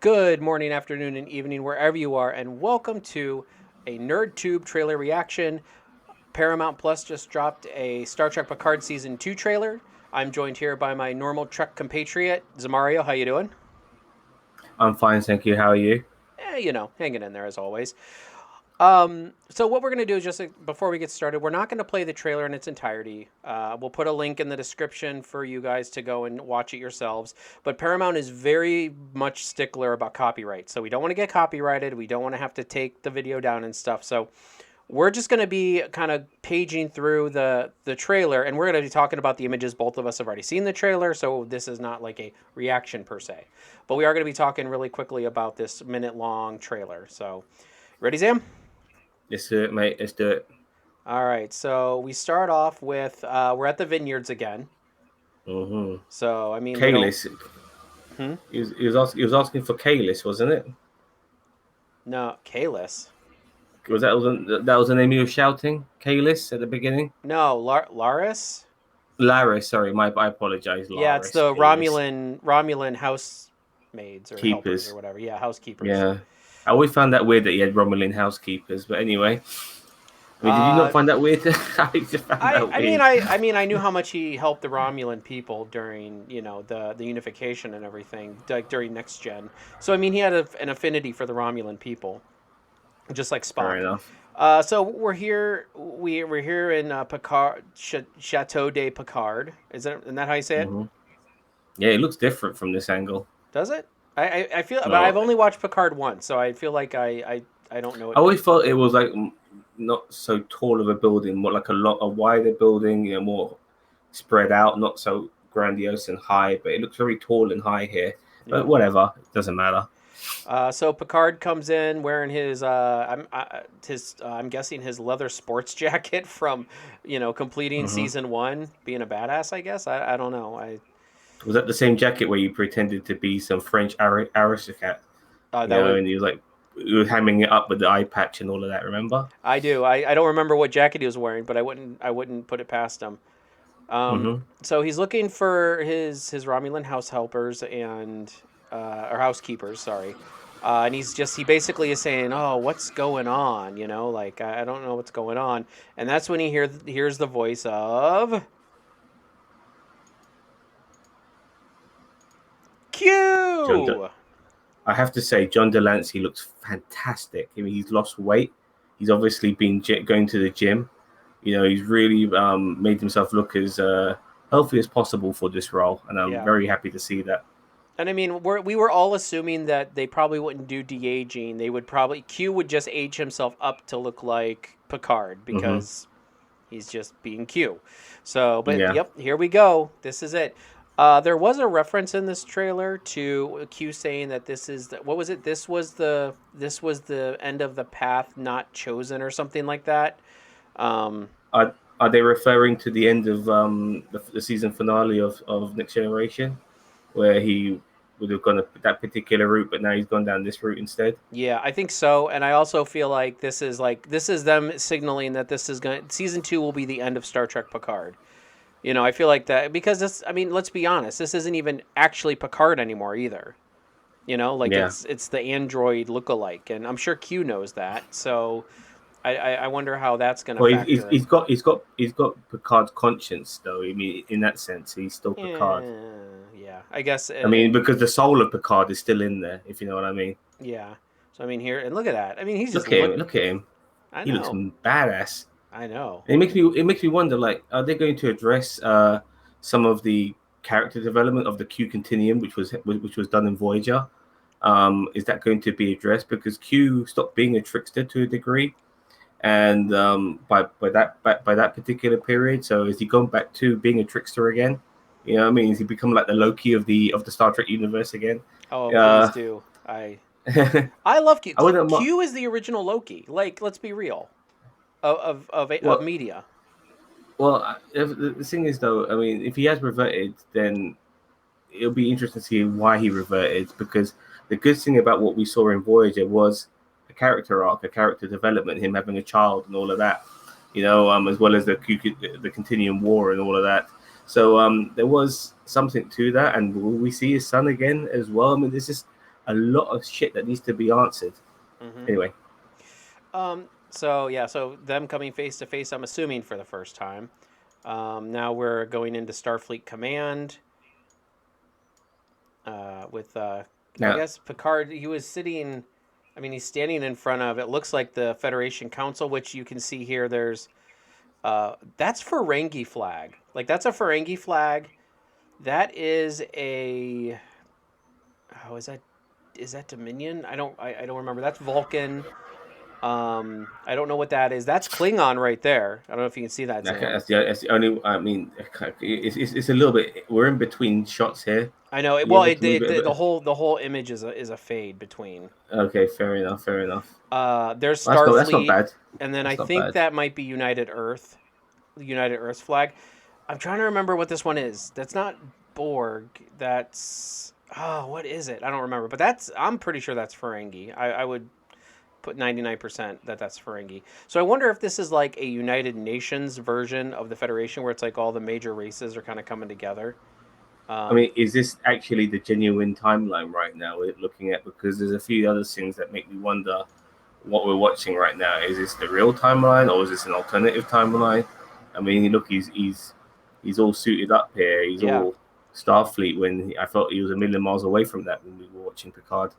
Good morning, afternoon, and evening, wherever you are, and welcome to a NerdTube trailer reaction. Paramount Plus just dropped a Star Trek Picard Season 2 trailer. I'm joined here by my normal Trek compatriot, Zamario. How you doing? I'm fine, thank you. How are you? Hanging in there as always. So what we're going to do is just before we get started, we're not going to play the trailer in its entirety. We'll put a link in the description for you guys to go and watch it yourselves. But Paramount is very much stickler about copyright. So we don't want to get copyrighted. We don't want to have to take the video down and stuff. So we're just going to be kind of paging through the trailer, and we're going to be talking about the images. Both of us have already seen the trailer, so this is not like a reaction per se. But we are going to be talking really quickly about this minute-long trailer. So, ready, Sam? Let's do it, mate. Let's do it. All right, so we start off with we're at the vineyards again. Mm-hmm. So I mean, we don't. Kalis. Hmm? He was asking for Kalis, wasn't it? No, Kalis. That was the name he was shouting? Kalis at the beginning? No, Laris. Laris, sorry, I apologize. Yeah, it's Laris, the Kalis. Romulan housemaids or helpers or Keepers. whatever. Yeah, housekeepers. Yeah. I always found that weird that he had Romulan housekeepers, but anyway. I mean, did you not Uh, find that weird? I just found I, that I mean, weird. I knew how much he helped the Romulan people during, the unification and everything, like during Next Gen. So I mean, he had an affinity for the Romulan people, just like Fair Spock. enough. So we're here. We're here in Picard, Chateau de Picard. Isn't that how you say it? Hmm. Yeah, it looks different from this angle. Does it? I feel, but I've No, only watched Picard once, so I feel like I don't know I it. always thought it was like not so tall of a building, more like a wider building, more spread out, not so grandiose and high. But it looks very tall and high here. But Yeah. whatever, it doesn't matter. So Picard comes in wearing I'm guessing his leather sports jacket from completing Hmm. season one, being a badass. I guess I don't know. I Was that the same jacket where you pretended to be some French aristocrat? that would And he was hamming it up with the eye patch and all of that. Remember? I do. I don't remember what jacket he was wearing, but I wouldn't put it past him. Hmm. So he's looking for his Romulan house helpers and or housekeepers, sorry. And he basically is saying, "Oh, what's going on?" Like I don't know what's going on. And that's when he hears the voice of John, Q. I have to say, John Delancey looks fantastic. I mean, he's lost weight. He's obviously been going to the gym. He's really made himself look as healthy as possible for this role, and I'm Yeah. very happy to see that. And I mean, we were all assuming that they probably wouldn't do de aging. They would probably Q would just age himself up to look like Picard Hmm. because he's just being Q. So, but Yeah, yep, here we go. This is it. There was a reference in this trailer to Q saying that what was it? This was the end of the path not chosen or something like that. Um, are they referring to the end of the season finale of Next Generation, where he would have gone that particular route, but now he's gone down this route instead? yeah, I think so, and I also feel like this is them signaling that season two will be the end of Star Trek Picard. I feel like that because this. I mean, let's be honest. This isn't even actually Picard anymore either. Like Yeah. it's the android lookalike, and I'm sure Q knows that. So I wonder how that's going to Well, factor in. he's got Picard's conscience, though. I mean, in that sense, he's still Picard. Yeah, I guess. I mean, because the soul of Picard is still in there, if you know what I mean. Yeah. So I mean, here and look at that. I mean, he's just Look at look. him. Look at him. I He looks know. badass. I know. And it makes me wonder, like, are they going to address some of the character development of the Q Continuum, which was done in Voyager? Is that going to be addressed because Q stopped being a trickster to a degree, and by that particular period, so has he gone back to being a trickster again? You know what I mean? Has he become like the Loki of the Star Trek universe again? Oh, please Uh, do. I I I love Q. wouldn't. Q is the original Loki. Like, let's be real. Of Well, media. the thing is, though, I mean, if he has reverted, then it'll be interesting to see why he reverted. Because the good thing about what we saw in Voyager was a character arc, a character development, him having a child, and all of that. As well as the Continuum War and all of that. So there was something to that, and will we see his son again as well? I mean, there's just a lot of shit that needs to be answered. Hmm. Anyway, So yeah, so them coming face to face, I'm assuming for the first time. Now we're going into Starfleet Command with, I now guess Picard. He was sitting. I mean, he's standing in front of. It looks like the Federation Council, which you can see here. There's that's Ferengi flag. Like that's a Ferengi flag. That is a. Oh, is that Dominion? I don't remember. That's Vulcan. I don't know what that is. That's Klingon right there. I don't know if you can see that, okay, Zam. that's the only. I mean, it's a little bit. We're in between shots here. I know. Are you Well, able to move it a bit? the whole image is a fade between. Okay, fair enough. Fair enough. There's Well, that's not Starfleet, bad. and then I That's not think bad. that might be United Earth, the United Earth flag. I'm trying to remember what this one is. That's not Borg. That's what is it? I don't remember. But I'm pretty sure that's Ferengi. I would put 99% that that's Ferengi. So I wonder if this is like a United Nations version of the Federation, where it's like all the major races are kind of coming together. I Um, mean, is this actually the genuine timeline right now we're looking at? Because there's a few other things that make me wonder what we're watching right now. Is this the real timeline or is this an alternative timeline? I mean, look, he's all suited up here. He's yeah. all Starfleet I thought he was a million miles away from that when we were watching Picard.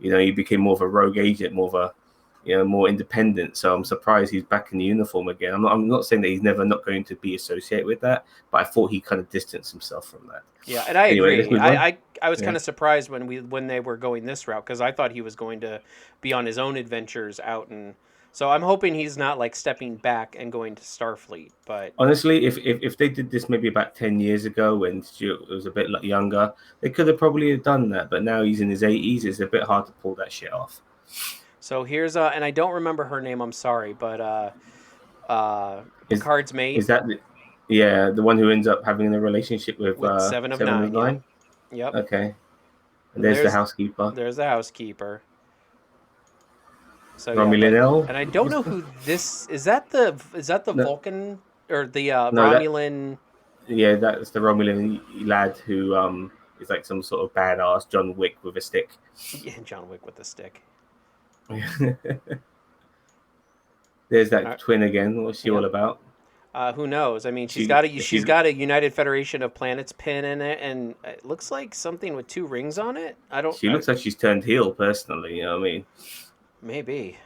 He became more of a rogue agent, more of a more independent. So I'm surprised he's back in the uniform again. I'm not saying that he's never not going to be associated with that, but I thought he kind of distanced himself from that. Yeah, and I Anyway, let's agree. move on. I was kind Yeah. of surprised when they were going this route because I thought he was going to be on his own adventures out, and so I'm hoping he's not like stepping back and going to Starfleet. But Honestly, if they did this maybe about 10 years ago when Stuart was a bit younger, they could have probably have done that. But now he's in his 80s. It's a bit hard to pull that shit off. so here's and I don't remember her name. I'm sorry, but Is Picard's mate is that yeah, the one who ends up having a relationship with with Seven of Seven of Nine. Yep, Nine? yep. Okay. And And there's the housekeeper. there's the housekeeper. So yeah, Romulan but L and I don't was know the who this is. That the no, Vulcan or the no, that Romulan? yeah, that's the Romulan lad who is like some sort of badass John Wick with a stick. Yeah, John Wick with the stick. There's Uh, that twin again. What's she all yep. about? Who knows? I mean, She she's she's got a United Federation of Planets pin in it, and it looks like something with two rings on it. I don't. she looks like she's turned heel personally, you know what I mean? Maybe.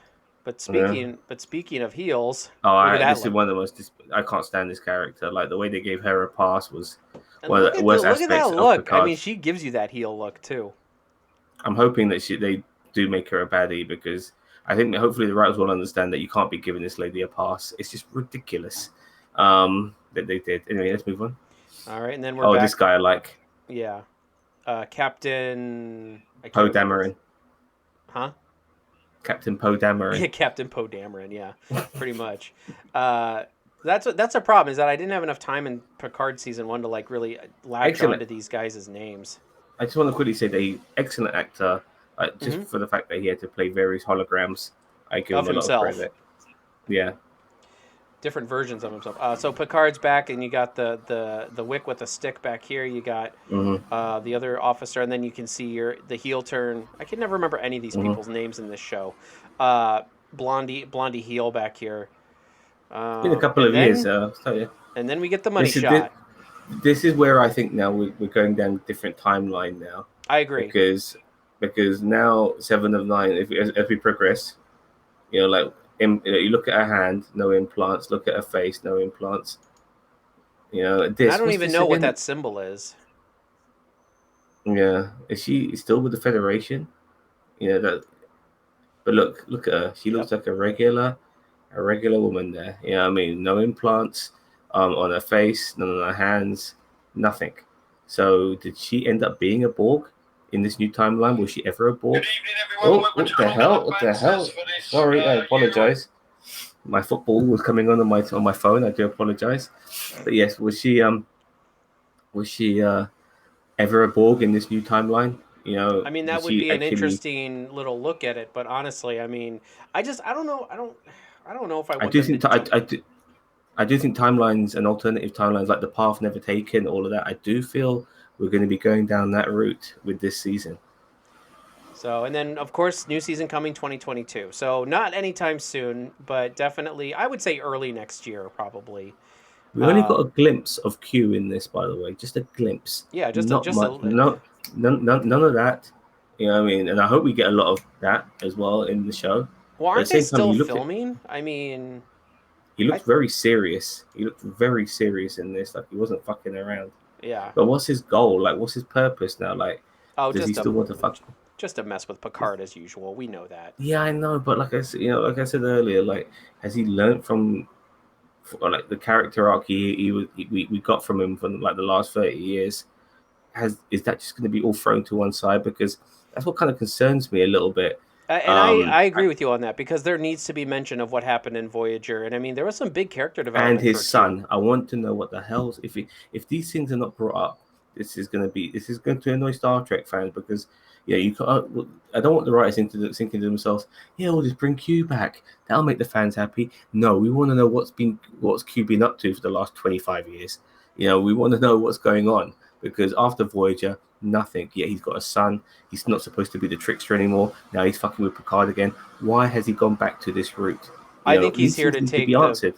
But Yeah. speaking of heels, Oh, look at that this is look. one of the most. I can't stand this character. Like the way they gave her a pass was And one of the worst look at aspects that of look. I Picard. mean, she gives you that heel look too. I'm hoping that they do make her a baddie because I think that hopefully the writers will understand that you can't be giving this lady a pass. It's just ridiculous that they did. Anyway, let's move on. All right, and then we're Oh, this back. guy I like Yeah, Captain. I can't Poe remember his. Dameron. Huh? Captain Poe Yeah, Dameron. Captain Poe Dameron. Yeah, pretty much. Uh, that's a problem is that I didn't have enough time in Picard season one to like really latch Excellent. onto these guys' names. I just want to quickly say that he's excellent actor. Just Hmm. for the fact that he had to play various holograms, I give Of him a lot of himself. credit. Yeah. Different versions of himself. So Picard's back, and you got the Wick with the stick back here. You got Hmm. the other officer, and then you can see the heel turn. I can never remember any of these Hmm. people's names in this show. Blondie heel back here, It's been a couple and of years, then so yeah. we get the money This is this, shot. this is where I think now we're going down a different timeline now I agree. because now Seven of Nine, as we progress, like you look at her hand, no implants. Look at her face, no implants. And I don't What's even this know what again? that symbol is. Yeah, is she still with the Federation? That. But look at her. She Yep. looks like a regular woman there. I mean, no implants on her face, none on her hands, nothing. So did she end up being a Borg in this new timeline? Was she ever a Borg? Good evening, everyone. Oh, Welcome what to the Rock hell? Club What the Answers hell? for this, Sorry, I year. apologize. My football was coming on my phone. I do apologize. But yes, was she ever a Borg in this new timeline? I mean, Did that would she be an actually? interesting little look at it. But honestly, I mean, I don't know. I don't know if I I want do them to think jump. I do think timelines and alternative timelines, like the path never taken, all of that. I do feel we're going to be going down that route with this season. So, and then of course, new season coming 2022. So, not anytime soon, but definitely, I would say early next year, probably. We only got a Um, glimpse of Q in this, by the way, just a glimpse, yeah, not just much. a. No, none of that. You know what I mean? And I hope we get a lot of that as well in the show. Well, But at aren't the they same time, still filming? I mean, he I looked very serious. He looked very serious in this. Like he wasn't fucking around. yeah. But what's his goal? Like, what's his purpose now? Like, Oh, does he still want to fuck? just a mess with Picard as usual. We know that. Yeah, I know, but like I said, like I said earlier, like has he learned from or like the character arc we got from him for like the last 30 years? Is that just going to be all thrown to one side? Because that's what kind of concerns me a little bit. And Um, I agree with you on that because there needs to be mention of what happened in Voyager, and I mean there was some big character and development for his Q. son, I want to know what the hell's if these things are not brought up, this is going to annoy Star Trek fans because yeah, you can't. I don't want the writers thinking to themselves, yeah, we'll just bring Q back. That'll make the fans happy. No, we want to know what's Q been up to for the last 25 years. We want to know what's going on because after Voyager, nothing. Yeah, he's got a son. He's not supposed to be the trickster anymore. Now he's fucking with Picard again. Why has he gone back to this route? I think he's These here things to need to be take the answered.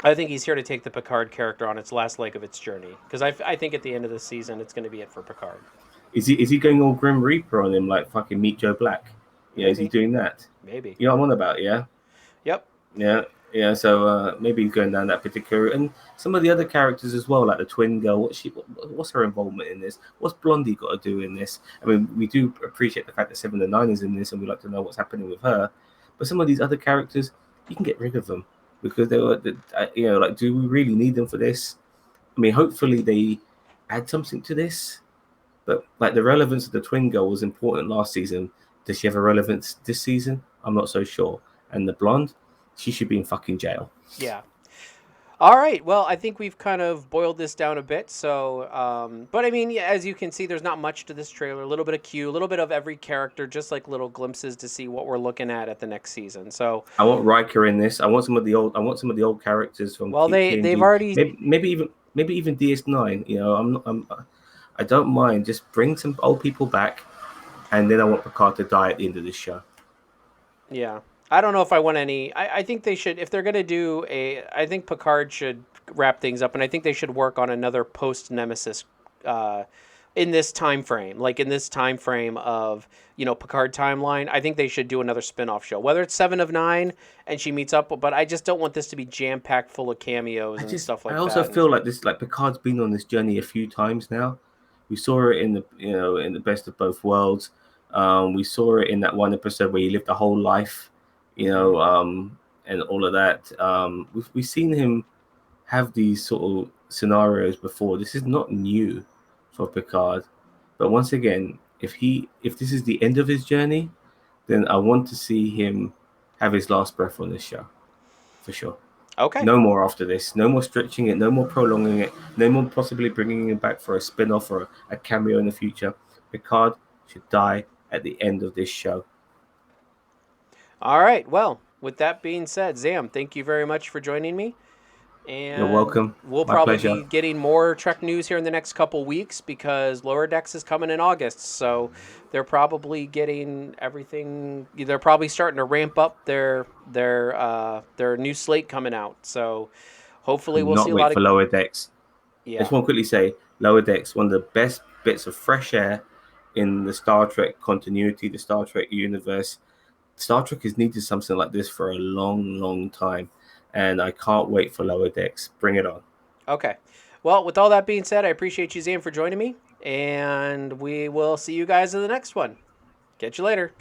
I think he's here to take the Picard character on its last leg of its journey because I think at the end of the season it's going to be it for Picard. Is he going all Grim Reaper on him like fucking Meet Joe Black? Is he Maybe, doing that? maybe. You know what I'm on about, yeah? Yep. Yeah, yeah. So maybe he's going down that particular route. And some of the other characters as well, like the twin girl. What's her involvement in this? What's Blondie got to do in this? I mean, we do appreciate the fact that Seven and Nine is in this, and we like to know what's happening with her. But some of these other characters, you can get rid of them because they were, like, do we really need them for this? I mean, hopefully they add something to this. But like the relevance of the twin girl was important last season. Does she have a relevance this season? I'm not so sure. And the blonde, she should be in fucking jail. Yeah. All right. Well, I think we've kind of boiled this down a bit. So, but I mean, yeah, as you can see, there's not much to this trailer. A little bit of Q, a little bit of every character, just like little glimpses to see what we're looking at the next season. So, I want Riker in this. I want some of the old characters from well, they've TNG. already Maybe even DS9. I don't mind. Just bring some old people back, and then I want Picard to die at the end of this show. yeah. I don't know if I want any. I think they should, if they're going to I think Picard should wrap things up, and I think they should work on another post Nemesis in this time frame. Like in this time frame of, Picard timeline, I think they should do another spin off show, whether it's Seven of Nine and she meets up, but I just don't want this to be jam packed full of cameos and stuff like I also that. feel like this, like Picard's been on this journey a few times now. We saw it in the Best of Both Worlds. We saw it in that one episode where he lived a whole life, and all of that. We've seen him have these sort of scenarios before. This is not new for Picard, but once again, if this is the end of his journey, then I want to see him have his last breath on this show, for sure. Okay. No more after this. No more stretching it. No more prolonging it. No more possibly bringing him back for a spin-off or a cameo in the future. Picard should die at the end of this show. All right. Well, with that being said, Zam, thank you very much for joining me. You're And welcome. we'll My probably pleasure. be getting more Trek news here in the next couple weeks because Lower Decks is coming in August. So they're probably getting everything. They're probably starting to ramp up their new slate coming out. So hopefully we'll see Cannot a lot wait of for Lower Decks. I yeah. just want to quickly say, Lower Decks, one of the best bits of fresh air in the Star Trek continuity, the Star Trek universe. Star Trek has needed something like this for a long, long time. And I can't wait for Lower Decks. Bring it on. Okay. Well, with all that being said, I appreciate you, Zam, for joining me, and we will see you guys in the next one. Catch you later.